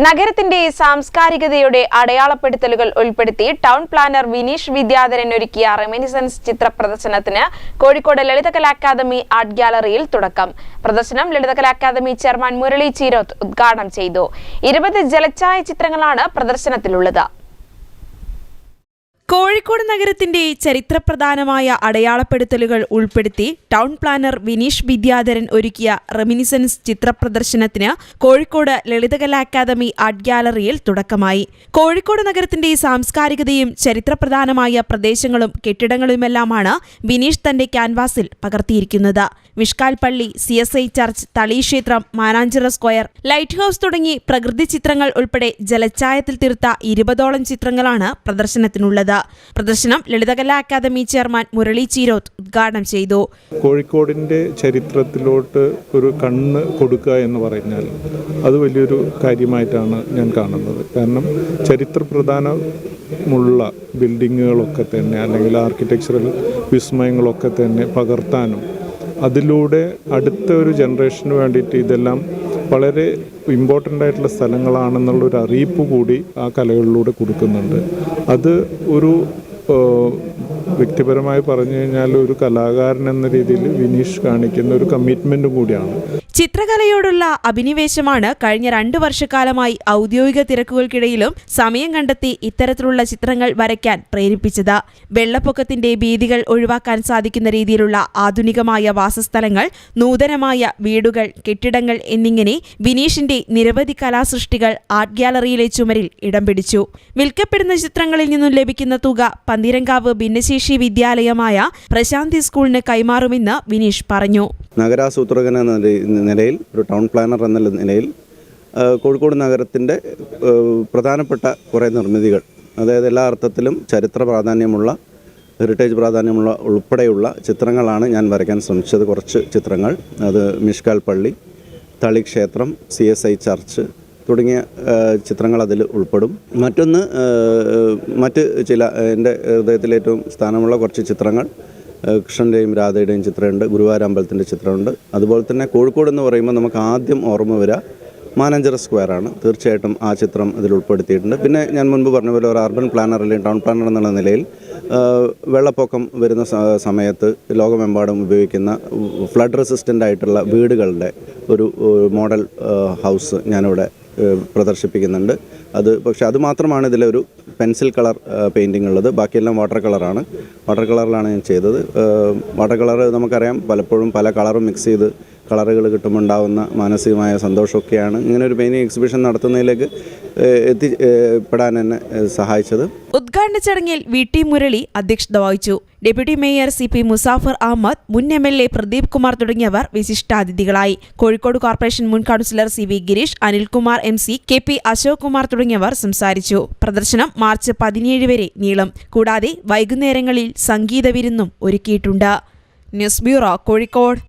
നഗരത്തിന്റെ സാംസ്കാരികതയുടെ അടയാളപ്പെടുത്തലുകൾ ഉൾപ്പെടുത്തി town planar Vineesh Vidyadharan ഒരുക്കിയ റെമിനിസൻസ് ചിത്ര പ്രദർശനത്തിന് കോഴിക്കോട് ലളിതകലാ അക്കാദമി ആർട്ട് ഗ്യാലറിയിൽ തുടക്കം. പ്രദർശനം ലളിതകലാ അക്കാദമി ചെയർമാൻ മുരളി ചീരോത്ത് ഉദ്ഘാടനം ചെയ്തു. 20 ജലച്ഛായ ചിത്രങ്ങളാണ് പ്രദർശനത്തിലുള്ളത്. കോഴിക്കോട് നഗരത്തിന്റെ ചരിത്രപ്രധാനമായ അടയാളപ്പെടുത്തലുകൾ ഉൾപ്പെടുത്തി ടൗൺ പ്ലാനർ വിനീഷ് വിദ്യാധരൻ ഒരുക്കിയ റെമിനിസൻസ് ചിത്ര പ്രദർശനത്തിന് കോഴിക്കോട് ലളിതകലാ അക്കാദമി ആർട്ട് ഗ്യാലറിയിൽ തുടക്കമായി. കോഴിക്കോട് നഗരത്തിന്റെ സാംസ്കാരികതയും ചരിത്രപ്രധാനമായ പ്രദേശങ്ങളും കെട്ടിടങ്ങളുമെല്ലാമാണ് വിനീഷ് തന്റെ ക്യാൻവാസിൽ പകർത്തിയിരിക്കുന്നത്. മിഷ്കാൽ പള്ളി, CSI ചർച്ച്, തളി ക്ഷേത്രം, മാനാഞ്ചിറ സ്ക്വയർ, ലൈറ്റ് ഹൌസ് തുടങ്ങി പ്രകൃതി ചിത്രങ്ങൾ ഉൾപ്പെടെ ജലച്ഛായത്തിൽ തീർത്ത 20ഓളം ചിത്രങ്ങളാണ് പ്രദർശനത്തിനുള്ളത്. പ്രദർശനം ലളിതകലാ അക്കാദമി ചെയർമാൻ മുരളി ചീരോത്ത് ഉദ്ഘാടനം ചെയ്തു. കോഴിക്കോടിന്റെ ചരിത്രത്തിലോട്ട് ഒരു കണ്ണ് കൊടുക്കുക എന്ന് പറഞ്ഞാൽ അത് വലിയൊരു കാര്യമായിട്ടാണ് ഞാൻ കാണുന്നത്. കാരണം ചരിത്രപ്രധാനമുള്ള ബിൽഡിങ്ങുകളൊക്കെ തന്നെ അല്ലെങ്കിൽ ആർക്കിടെക്ചറൽ വിസ്മയങ്ങളൊക്കെ തന്നെ പകർത്താനും അതിലൂടെ അടുത്ത ഒരു ജനറേഷന് വേണ്ടിയിട്ട് ഇതെല്ലാം വളരെ ഇമ്പോർട്ടൻ്റ് ആയിട്ടുള്ള സ്ഥലങ്ങളാണെന്നുള്ളൊരു അറിയിപ്പ് കൂടി ആ കലകളിലൂടെ കൊടുക്കുന്നുണ്ട്. അത് ഒരു വ്യക്തിപരമായി പറഞ്ഞു കഴിഞ്ഞാൽ ഒരു കലാകാരൻ എന്ന രീതിയിൽ വിനീഷ് കാണിക്കുന്ന ഒരു കമ്മിറ്റ്മെൻറ്റും കൂടിയാണ്. ചിത്രകലയോടുള്ള അഭിനിവേശമാണ് കഴിഞ്ഞ 2 വർഷക്കാലമായി ഔദ്യോഗിക തിരക്കുകൾക്കിടയിലും സമയം കണ്ടെത്തി ഇത്തരത്തിലുള്ള ചിത്രങ്ങൾ വരയ്ക്കാൻ പ്രേരിപ്പിച്ചത്. വെള്ളപ്പൊക്കത്തിന്റെ ഭീതികൾ ഒഴിവാക്കാൻ സാധിക്കുന്ന രീതിയിലുള്ള ആധുനികമായ വാസസ്ഥലങ്ങൾ, നൂതനമായ വീടുകൾ, കെട്ടിടങ്ങൾ എന്നിങ്ങനെ വിനീഷിന്റെ നിരവധി കലാസൃഷ്ടികൾ ആർട്ട് ഗ്യാലറിയിലെ ചുമരിൽ ഇടം പിടിച്ചു. വിൽക്കപ്പെടുന്ന ചിത്രങ്ങളിൽ നിന്നും ലഭിക്കുന്ന തുക പന്തീരങ്കാവ് ഭിന്നശേഷി വിദ്യാലയമായ പ്രശാന്തി സ്കൂളിന് കൈമാറുമെന്ന് വിനീഷ് പറഞ്ഞു. നഗരാസൂത്രകൻ എന്ന നിലയിൽ, ഒരു ടൗൺ പ്ലാനർ എന്ന നിലയിൽ കോഴിക്കോട് നഗരത്തിൻ്റെ പ്രധാനപ്പെട്ട കുറേ നിർമ്മിതികൾ, അതായത് എല്ലാ അർത്ഥത്തിലും ചരിത്ര പ്രാധാന്യമുള്ള, ഹെറിറ്റേജ് പ്രാധാന്യമുള്ള ഉൾപ്പെടെയുള്ള ചിത്രങ്ങളാണ് ഞാൻ വരയ്ക്കാൻ ശ്രമിച്ചത്. കുറച്ച് ചിത്രങ്ങൾ, അത് മിഷ്കാൽ പള്ളി, തളി ക്ഷേത്രം, CSI ചർച്ച് തുടങ്ങിയ ചിത്രങ്ങൾ അതിൽ ഉൾപ്പെടും. മറ്റൊന്ന്, മറ്റ് ചില എൻ്റെ ഹൃദയത്തിലേറ്റവും സ്ഥാനമുള്ള കുറച്ച് ചിത്രങ്ങൾ, കൃഷ്ണൻ്റെയും രാധയുടെയും ചിത്രമുണ്ട്, ഗുരുവായൂർ അമ്പലത്തിൻ്റെ ചിത്രമുണ്ട്. അതുപോലെ തന്നെ കോഴിക്കോട് എന്ന് പറയുമ്പോൾ നമുക്ക് ആദ്യം ഓർമ്മ വരിക മാനാഞ്ചിറ സ്ക്വയറാണ്. തീർച്ചയായിട്ടും ആ ചിത്രം ഇതിൽ ഉൾപ്പെടുത്തിയിട്ടുണ്ട്. പിന്നെ ഞാൻ മുൻപ് പറഞ്ഞ പോലെ ഒരു അർബൻ പ്ലാനർ അല്ലെങ്കിൽ ടൗൺ പ്ലാനർ എന്നുള്ള നിലയിൽ വെള്ളപ്പൊക്കം വരുന്ന സമയത്ത് ലോകമെമ്പാടും ഉപയോഗിക്കുന്ന ഫ്ലഡ് റെസിസ്റ്റൻ്റ് ആയിട്ടുള്ള വീടുകളുടെ ഒരു മോഡൽ ഹൗസ് ഞാനിവിടെ പ്രദർശിപ്പിക്കുന്നുണ്ട്. പക്ഷേ അത് മാത്രമാണ് ഇതിലൊരു പെൻസിൽ കളർ പെയിൻറ്റിംഗ് ഉള്ളത്. ബാക്കിയെല്ലാം വാട്ടർ കളറാണ്. വാട്ടർ കളറിലാണ് ഞാൻ ചെയ്തത്. വാട്ടർ കളർ നമുക്കറിയാം, പലപ്പോഴും പല കളറും മിക്സ് ചെയ്ത് കളറുകൾ കിട്ടുമ്പോൾ ഉണ്ടാകുന്ന മാനസികമായ സന്തോഷമൊക്കെയാണ് ഇങ്ങനെ ഒരു പെയിൻറ്റിംഗ് എക്സിബിഷൻ നടത്തുന്നതിലേക്ക് എത്തിപ്പെടാൻ എന്നെ സഹായിച്ചത്. ഉദ്ഘാടന ചടങ്ങിൽ VT മുരളി അധ്യക്ഷത വഹിച്ചു. Deputy mayor CP Musafar Ahammed, മുൻ MLA പ്രദീപ് കുമാർ തുടങ്ങിയവർ വിശിഷ്ടാതിഥികളായി. കോഴിക്കോട് കോർപ്പറേഷൻ മുൻ councillor CV Girish, Anilkumar MC, KP Ashok Kumar തുടങ്ങിയവർ സംസാരിച്ചു. പ്രദർശനം മാർച്ച് 17 വരെ നീളും. കൂടാതെ വൈകുന്നേരങ്ങളിൽ സംഗീത വിരുന്നും ഒരുക്കിയിട്ടുണ്ട്. News bureau, Kozhikode.